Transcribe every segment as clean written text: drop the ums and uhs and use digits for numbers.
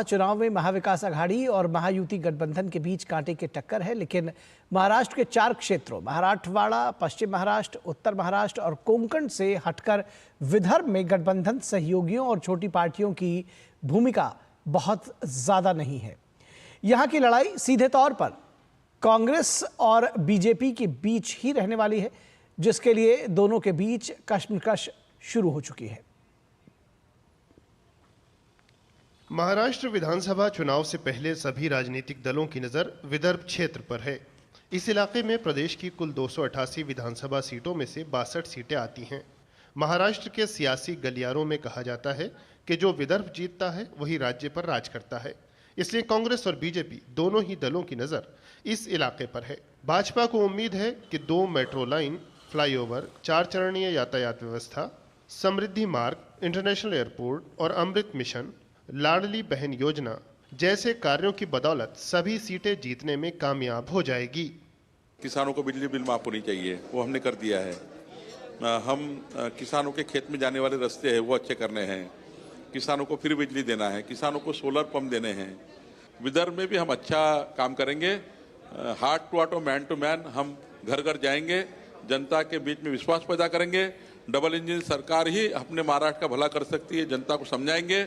चुनाव में महाविकास अघाड़ी और महायुति गठबंधन के बीच कांटे की टक्कर है, लेकिन महाराष्ट्र के 4 क्षेत्रों मराठवाड़ा, पश्चिम महाराष्ट्र, उत्तर महाराष्ट्र और कोंकण से हटकर विदर्भ में गठबंधन सहयोगियों और छोटी पार्टियों की भूमिका बहुत ज्यादा नहीं है। यहां की लड़ाई सीधे तौर पर कांग्रेस और बीजेपी के बीच ही रहने वाली है, जिसके लिए दोनों के बीच कशमकश शुरू हो चुकी है। महाराष्ट्र विधानसभा चुनाव से पहले सभी राजनीतिक दलों की नजर विदर्भ क्षेत्र पर है। इस इलाके में प्रदेश की कुल 288 विधानसभा सीटों में से 62 सीटें आती हैं। महाराष्ट्र के सियासी गलियारों में कहा जाता है कि जो विदर्भ जीतता है वही राज्य पर राज करता है। इसलिए कांग्रेस और बीजेपी दोनों ही दलों की नजर इस इलाके पर है। भाजपा को उम्मीद है कि 2 मेट्रो लाइन, फ्लाईओवर, 4 चरणीय यातायात व्यवस्था, समृद्धि मार्ग, इंटरनेशनल एयरपोर्ट और अमृत मिशन, लाडली बहन योजना जैसे कार्यों की बदौलत सभी सीटें जीतने में कामयाब हो जाएगी। किसानों को बिजली बिल माफ होनी चाहिए, वो हमने कर दिया है। हम किसानों के खेत में जाने वाले रास्ते हैं वो अच्छे करने हैं। किसानों को फ्री बिजली देना है, किसानों को सोलर पंप देने हैं। विदर्भ में भी हम अच्छा काम करेंगे। हार्ट टू हार्ट और मैन टू मैन हम घर घर जाएंगे, जनता के बीच में विश्वास पैदा करेंगे। डबल इंजन सरकार ही अपने महाराष्ट्र का भला कर सकती है, जनता को समझाएंगे।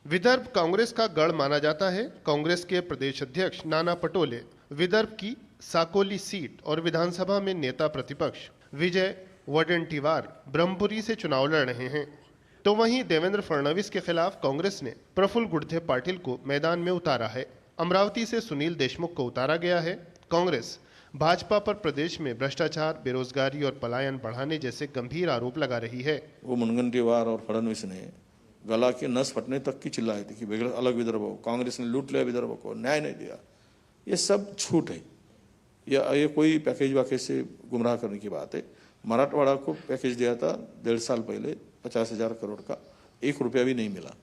विदर्भ कांग्रेस का गढ़ माना जाता है। कांग्रेस के प्रदेश अध्यक्ष नाना पटोले विदर्भ की साकोली सीट और विधानसभा में नेता प्रतिपक्ष विजय वडेट्टीवार ब्रह्मपुरी से चुनाव लड़ रहे हैं। तो वहीं देवेंद्र फडणवीस के खिलाफ कांग्रेस ने प्रफुल्ल गुडधे पाटिल को मैदान में उतारा है। अमरावती से सुनील देशमुख को उतारा गया है। कांग्रेस भाजपा पर प्रदेश में भ्रष्टाचार, बेरोजगारी और पलायन बढ़ाने जैसे गंभीर आरोप लगा रही है। वो मुनगंटीवार और फडणवीस ने गला के नस फटने तक की चिल्लाई थी कि अलग विदर्भ हो, कांग्रेस ने लूट लिया विदर्भ को, न्याय नहीं दिया। ये सब झूठ है। ये कोई पैकेज वाकेज से गुमराह करने की बात है। मराठवाड़ा को पैकेज दिया था 1.5 साल पहले 50,000 करोड़ का, 1 रुपया भी नहीं मिला।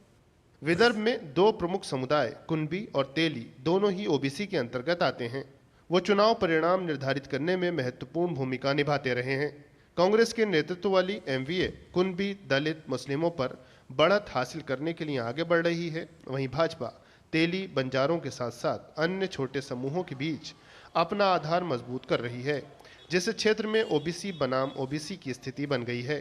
विदर्भ में 2 प्रमुख समुदाय कुनबी और तेली दोनों ही ओबीसी के अंतर्गत आते हैं। वो चुनाव परिणाम निर्धारित करने में महत्वपूर्ण भूमिका निभाते रहे हैं। कांग्रेस के नेतृत्व वाली एमवीए कुनबी, दलित, मुस्लिमों पर बढ़त हासिल करने के लिए आगे बढ़ रही है। वहीं भाजपा तेली, बंजारों के साथ साथ अन्य छोटे समूहों के बीच अपना आधार मजबूत कर रही है, जिससे क्षेत्र में ओबीसी बनाम ओबीसी की स्थिति बन गई है।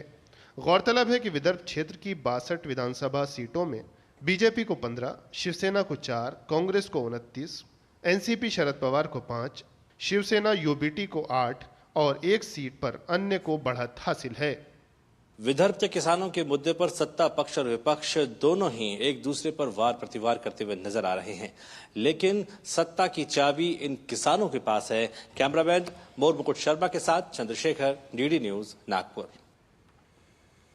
गौरतलब है कि विदर्भ क्षेत्र की 62 विधानसभा सीटों में बीजेपी को 15, शिवसेना को 4, कांग्रेस को 29, एनसीपी शरद पवार को 5, शिवसेना यूबीटी को 8 और 1 सीट पर अन्य को बढ़त हासिल है। विदर्भ के किसानों के मुद्दे पर सत्ता पक्ष और विपक्ष दोनों ही एक दूसरे पर वार प्रतिवार करते हुए नजर आ रहे हैं, लेकिन सत्ता की चाबी इन किसानों के पास है। कैमरामैन मोर मुकुट शर्मा के साथ चंद्रशेखर, डीडी न्यूज, नागपुर।